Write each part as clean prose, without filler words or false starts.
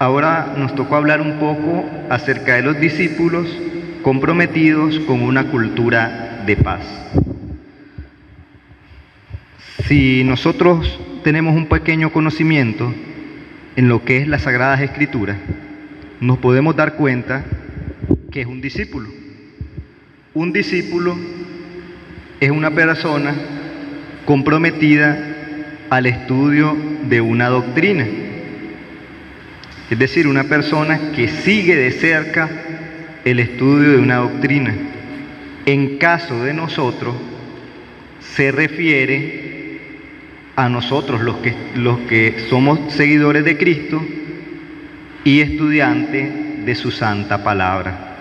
Ahora nos tocó hablar un poco acerca de los discípulos comprometidos con una cultura de paz. Si nosotros tenemos un pequeño conocimiento en lo que es las Sagradas Escrituras, nos podemos dar cuenta que es un discípulo. Un discípulo es una persona comprometida al estudio de una doctrina. Es decir, una persona que sigue de cerca el estudio de una doctrina. En caso de nosotros, se refiere a nosotros los que somos seguidores de Cristo y estudiantes de su santa palabra.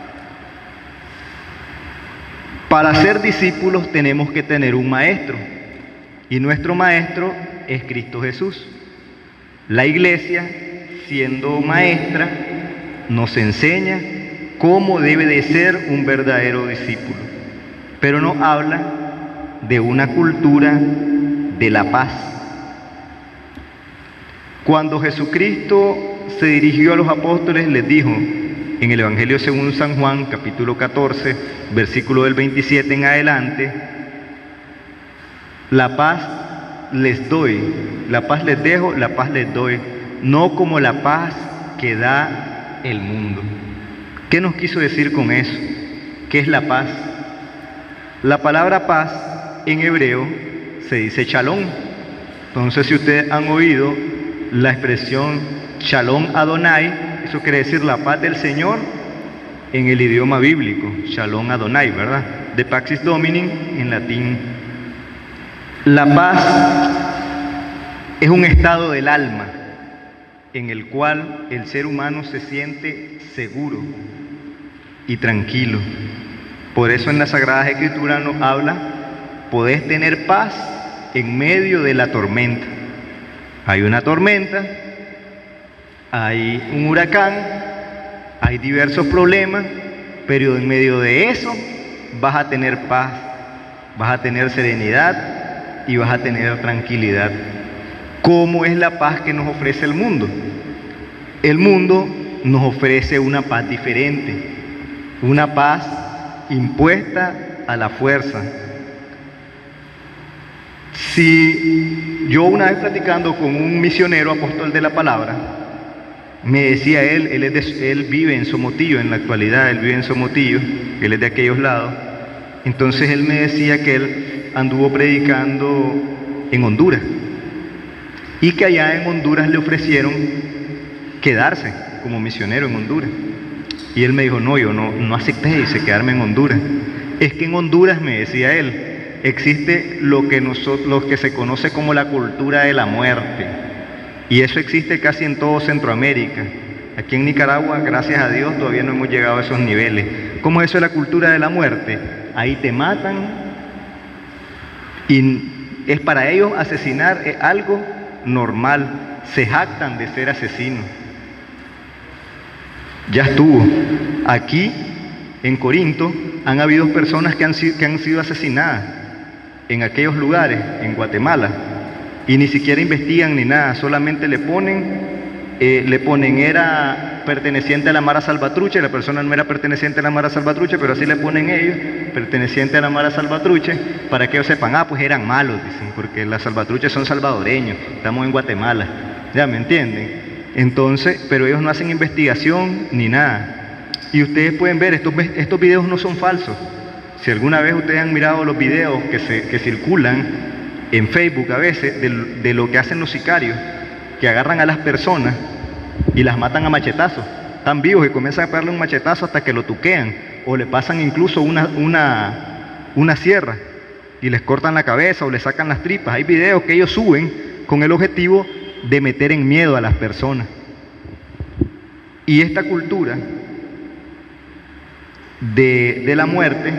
Para ser discípulos tenemos que tener un maestro, y nuestro maestro es Cristo Jesús. La iglesia, siendo maestra, nos enseña cómo debe de ser un verdadero discípulo, pero nos habla de una cultura de la paz. Cuando Jesucristo se dirigió a los apóstoles, les dijo en el Evangelio según San Juan, capítulo 14, versículo del 27 en adelante: la paz les doy, la paz les dejo, la paz les doy, no como la paz que da el mundo. ¿Qué nos quiso decir con eso? ¿Qué es la paz? La palabra paz en hebreo se dice shalom. Entonces, si ustedes han oído la expresión shalom Adonai, eso quiere decir la paz del Señor en el idioma bíblico, shalom Adonai, ¿verdad? De Pax Domini en latín. La paz es un estado del alma en el cual el ser humano se siente seguro y tranquilo. Por eso en las Sagradas Escrituras nos habla: podés tener paz en medio de la tormenta. Hay una tormenta, hay un huracán, hay diversos problemas, pero en medio de eso vas a tener paz, vas a tener serenidad y vas a tener tranquilidad. ¿Cómo es la paz que nos ofrece el mundo? El mundo nos ofrece una paz diferente, una paz impuesta a la fuerza. Si yo una vez platicando con un misionero apóstol de la palabra, me decía él vive en Somotillo en la actualidad, él vive en Somotillo, él es de aquellos lados. Entonces él me decía que él anduvo predicando en Honduras y que allá en Honduras le ofrecieron quedarse como misionero en Honduras. Y él me dijo: no, yo no acepté, dice, quedarme en Honduras. Es que en Honduras, me decía él, existe lo que se conoce como la cultura de la muerte. Y eso existe casi en todo Centroamérica. Aquí en Nicaragua, gracias a Dios, todavía no hemos llegado a esos niveles. ¿Cómo es eso de la cultura de la muerte? Ahí te matan y es para ellos asesinar es algo normal. Se jactan de ser asesinos. Ya estuvo. Aquí, en Corinto, han habido personas que han sido asesinadas en aquellos lugares, en Guatemala, y ni siquiera investigan ni nada, solamente le ponen era perteneciente a la Mara Salvatrucha, y la persona no era perteneciente a la Mara Salvatrucha, pero así le ponen ellos, perteneciente a la Mara Salvatrucha, para que ellos sepan: pues eran malos, dicen, porque las salvatruchas son salvadoreños, estamos en Guatemala, ¿ya me entienden? Entonces, pero ellos no hacen investigación ni nada. Y ustedes pueden ver, estos videos no son falsos. Si alguna vez ustedes han mirado los videos que circulan en Facebook a veces de lo que hacen los sicarios, que agarran a las personas y las matan a machetazos. Están vivos y comienzan a pegarle un machetazo hasta que lo tuquean, o le pasan incluso una sierra y les cortan la cabeza o les sacan las tripas. Hay videos que ellos suben con el objetivo de meter en miedo a las personas. Y esta cultura de la muerte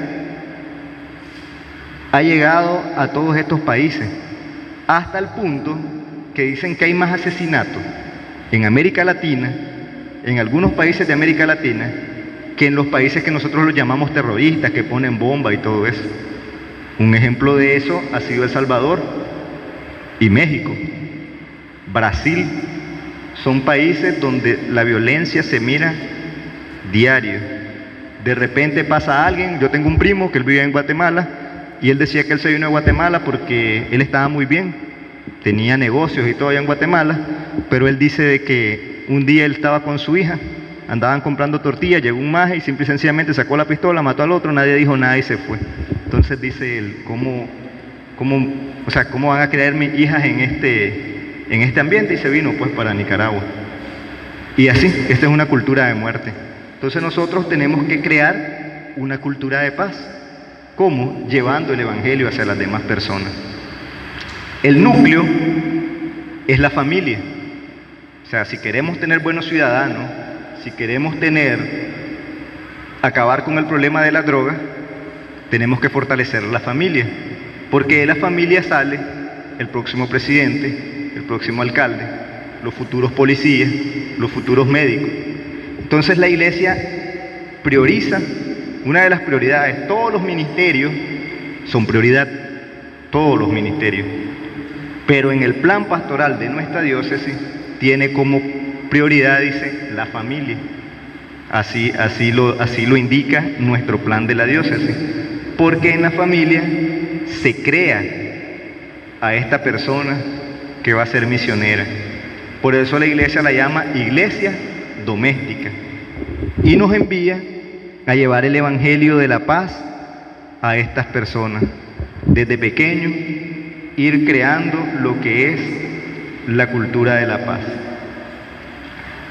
ha llegado a todos estos países, hasta el punto que dicen que hay más asesinatos en América Latina, en algunos países de América Latina, que en los países que nosotros los llamamos terroristas, que ponen bomba y todo eso. Un ejemplo de eso ha sido El Salvador y México. Brasil Son países donde la violencia se mira diario. De repente pasa alguien, yo tengo un primo que él vive en Guatemala, y él decía que él se vino a Guatemala porque él estaba muy bien, tenía negocios y todo allá en Guatemala, pero él dice de que un día él estaba con su hija, andaban comprando tortillas, llegó un maje y simple y sencillamente sacó la pistola, mató al otro, nadie dijo nada y se fue. Entonces dice él, ¿cómo van a crear mis hijas en este ambiente? Y se vino pues para Nicaragua. Y así, esta es una cultura de muerte. Entonces nosotros tenemos que crear una cultura de paz. ¿Cómo? Llevando el Evangelio hacia las demás personas. El núcleo es la familia. O sea, si queremos tener buenos ciudadanos, si queremos acabar con el problema de la droga, tenemos que fortalecer la familia. Porque de la familia sale el próximo presidente, el próximo alcalde, los futuros policías, los futuros médicos. Entonces la iglesia prioriza, una de las prioridades, todos los ministerios son prioridad, todos los ministerios. Pero en el plan pastoral de nuestra diócesis tiene como prioridad, dice, la familia. Así lo indica nuestro plan de la diócesis. Porque en la familia se crea a esta persona que va a ser misionera. Por eso la iglesia la llama iglesia doméstica. Y nos envía a llevar el evangelio de la paz a estas personas. Desde pequeño, ir creando lo que es la cultura de la paz.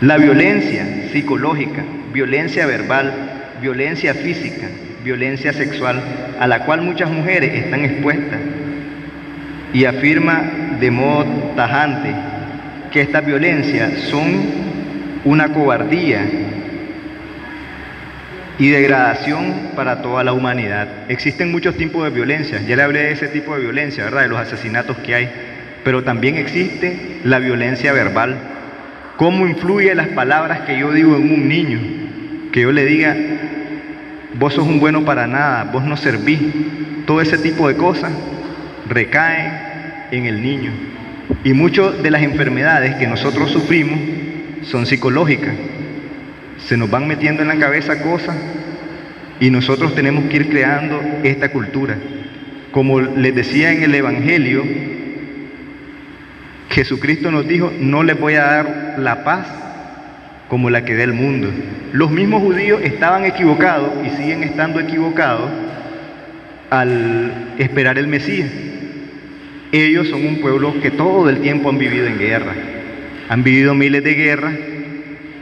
La violencia psicológica, violencia verbal, violencia física, violencia sexual, a la cual muchas mujeres están expuestas, y afirma de modo tajante que estas violencias son una cobardía y degradación para toda la humanidad. Existen muchos tipos de violencia, ya le hablé de ese tipo de violencia, ¿verdad?, de los asesinatos que hay, pero también existe la violencia verbal. ¿Cómo influye las palabras que yo digo en un niño? Que yo le diga, vos sos un bueno para nada, vos no servís. Todo ese tipo de cosas recaen en el niño. Y muchas de las enfermedades que nosotros sufrimos son psicológicas. Se nos van metiendo en la cabeza cosas y nosotros tenemos que ir creando esta cultura. Como les decía en el Evangelio, Jesucristo nos dijo, no les voy a dar la paz como la que da el mundo. Los mismos judíos estaban equivocados y siguen estando equivocados al esperar el Mesías. Ellos son un pueblo que todo el tiempo han vivido en guerra. Han vivido miles de guerras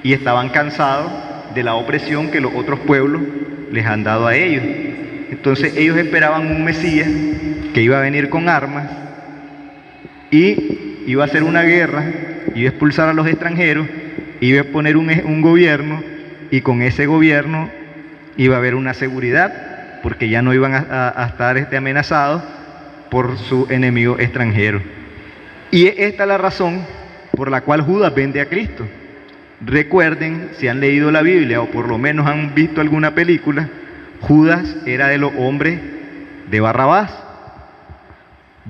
y estaban cansados de la opresión que los otros pueblos les han dado a ellos. Entonces ellos esperaban un Mesías que iba a venir con armas y iba a hacer una guerra, iba a expulsar a los extranjeros, iba a poner un gobierno, y con ese gobierno iba a haber una seguridad, porque ya no iban a estar amenazados por su enemigo extranjero. Y esta es la razón por la cual Judas vende a Cristo. Recuerden, si han leído la Biblia o por lo menos han visto alguna película, Judas era de los hombres de Barrabás.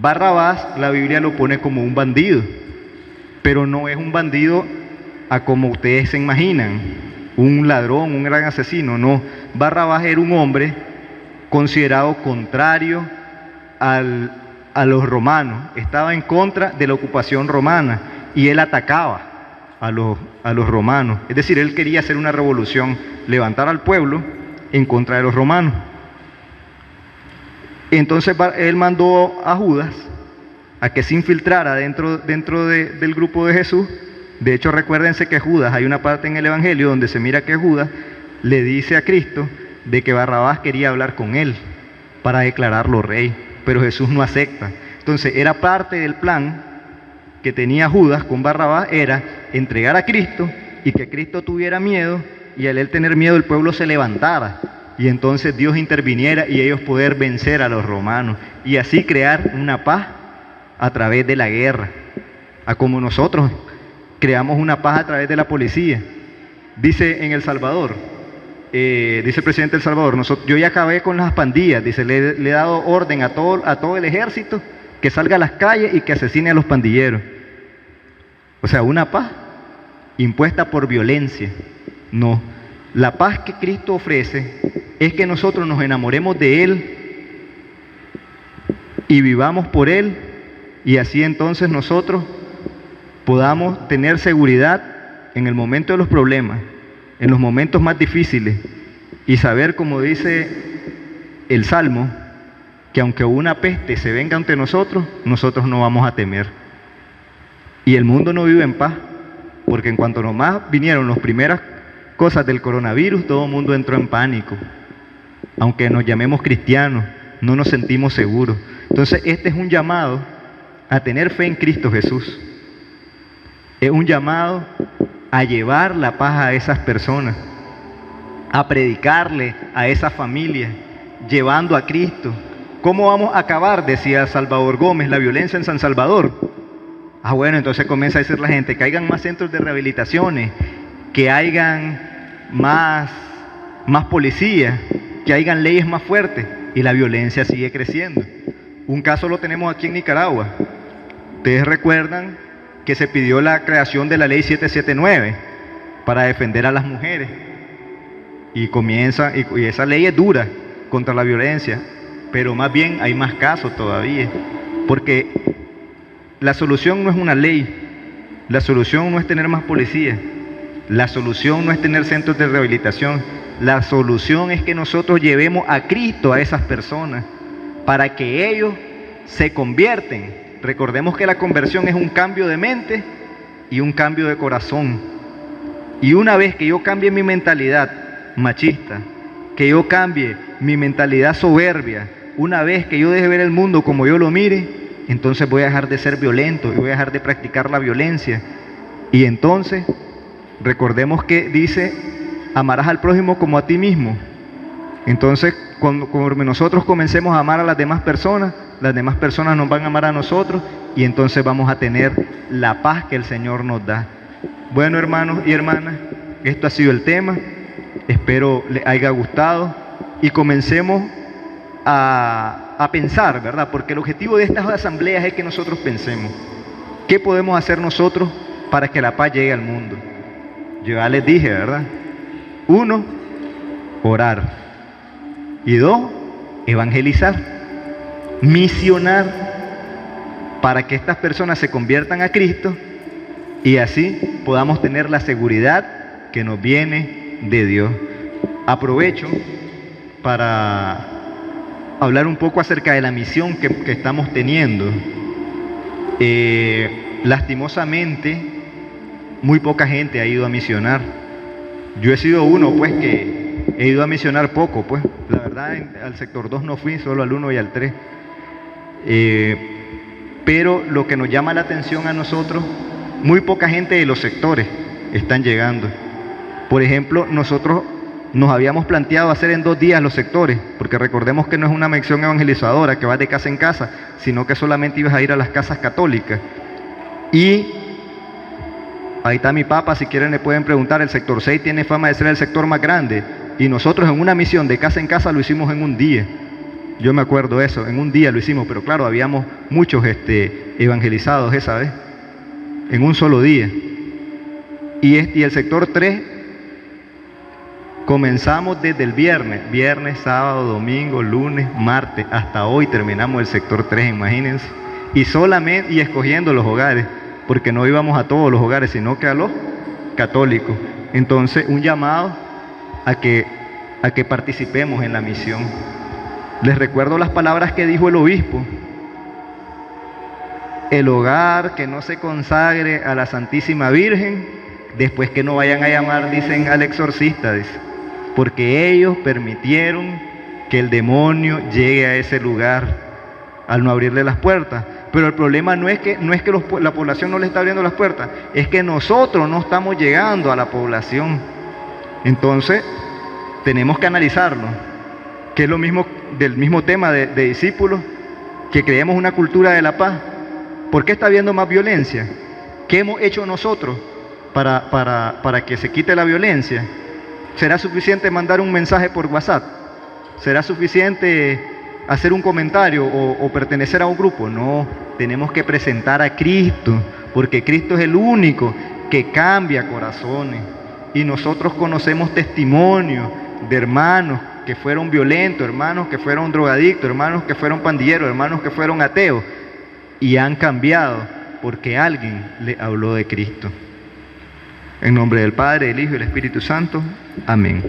Barrabás, la Biblia lo pone como un bandido, pero no es un bandido a como ustedes se imaginan, un ladrón, un gran asesino, no. Barrabás era un hombre considerado contrario a los romanos, estaba en contra de la ocupación romana y él atacaba a los romanos. Es decir, él quería hacer una revolución, levantar al pueblo en contra de los romanos. Entonces él mandó a Judas a que se infiltrara dentro del grupo de Jesús. De hecho, recuérdense que Judas, hay una parte en el Evangelio donde se mira que Judas le dice a Cristo de que Barrabás quería hablar con él para declararlo rey, pero Jesús no acepta. Entonces era parte del plan que tenía Judas con Barrabás, era entregar a Cristo y que Cristo tuviera miedo, y al él tener miedo el pueblo se levantara y entonces Dios interviniera y ellos poder vencer a los romanos y así crear una paz a través de la guerra, a como nosotros creamos una paz a través de la policía. Dice en El Salvador, dice el presidente de El Salvador, yo ya acabé con las pandillas, dice, le he dado orden a todo el ejército que salga a las calles y que asesine a los pandilleros. O sea, una paz. impuesta por violencia. No, la paz que Cristo ofrece es que nosotros nos enamoremos de Él y vivamos por Él, y así entonces nosotros podamos tener seguridad en el momento de los problemas, en los momentos más difíciles, y saber, como dice el Salmo, que aunque una peste se venga ante nosotros, nosotros no vamos a temer. Y el mundo no vive en paz, porque en cuanto nomás vinieron las primeras cosas del coronavirus, todo el mundo entró en pánico. Aunque nos llamemos cristianos, no nos sentimos seguros. Entonces, este es un llamado a tener fe en Cristo Jesús. Es un llamado a llevar la paz a esas personas, a predicarle a esas familias, llevando a Cristo. ¿Cómo vamos a acabar? Decía Salvador Gómez, la violencia en San Salvador. Bueno, entonces comienza a decir la gente que hayan más centros de rehabilitaciones, que hayan más policías, que hayan leyes más fuertes, y la violencia sigue creciendo. Un caso lo tenemos aquí en Nicaragua. Ustedes recuerdan que se pidió la creación de la ley 779 para defender a las mujeres, y esa ley es dura contra la violencia, pero más bien hay más casos todavía, porque la solución no es una ley, la solución no es tener más policías, la solución no es tener centros de rehabilitación, la solución es que nosotros llevemos a Cristo a esas personas para que ellos se convierten. Recordemos que la conversión es un cambio de mente y un cambio de corazón. Y una vez que yo cambie mi mentalidad machista, que yo cambie mi mentalidad soberbia, una vez que yo deje ver el mundo como yo lo mire, entonces voy a dejar de ser violento y voy a dejar de practicar la violencia. Y entonces, recordemos que dice, amarás al prójimo como a ti mismo. Entonces, cuando nosotros comencemos a amar a las demás personas nos van a amar a nosotros, y entonces vamos a tener la paz que el Señor nos da. Bueno, hermanos y hermanas, esto ha sido el tema. Espero les haya gustado y comencemos a pensar, ¿verdad? Porque el objetivo de estas asambleas es que nosotros pensemos, ¿qué podemos hacer nosotros para que la paz llegue al mundo? Yo ya les dije, ¿verdad? 1, orar. Y 2, evangelizar, misionar, para que estas personas se conviertan a Cristo y así podamos tener la seguridad que nos viene de Dios. Aprovecho para hablar un poco acerca de la misión que estamos teniendo. Lastimosamente, muy poca gente ha ido a misionar. Yo he sido uno, pues, que he ido a misionar poco, pues. La verdad, al sector 2 no fui, solo al 1 y al 3. Pero lo que nos llama la atención a nosotros, muy poca gente de los sectores están llegando. Por ejemplo, nosotros nos habíamos planteado hacer en 2 días los sectores, porque recordemos que no es una misión evangelizadora que va de casa en casa, sino que solamente ibas a ir a las casas católicas. Y ahí está mi papá, si quieren le pueden preguntar, el sector 6 tiene fama de ser el sector más grande, y nosotros en una misión de casa en casa lo hicimos en un día. Yo me acuerdo eso, en un día lo hicimos, pero claro, habíamos muchos evangelizados esa vez, en un solo día. Y el sector 3, comenzamos desde el viernes, sábado, domingo, lunes, martes, hasta hoy terminamos el sector 3, imagínense. Y escogiendo los hogares, porque no íbamos a todos los hogares, sino que a los católicos. Entonces, un llamado a que participemos en la misión. Les recuerdo las palabras que dijo el obispo: el hogar que no se consagre a la Santísima Virgen, después que no vayan a llamar, dicen, al exorcista, dice, porque ellos permitieron que el demonio llegue a ese lugar al no abrirle las puertas. Pero el problema no es que la población no le está abriendo las puertas, es que nosotros no estamos llegando a la población. Entonces, tenemos que analizarlo, que es lo mismo del mismo tema de discípulos, que creemos una cultura de la paz. ¿Por qué está habiendo más violencia? ¿Qué hemos hecho nosotros para que se quite la violencia? ¿Será suficiente mandar un mensaje por WhatsApp? ¿Será suficiente hacer un comentario o pertenecer a un grupo? No, tenemos que presentar a Cristo, porque Cristo es el único que cambia corazones. Y nosotros conocemos testimonios de hermanos que fueron violentos, hermanos que fueron drogadictos, hermanos que fueron pandilleros, hermanos que fueron ateos, y han cambiado porque alguien le habló de Cristo. En nombre del Padre, del Hijo y del Espíritu Santo. Amén.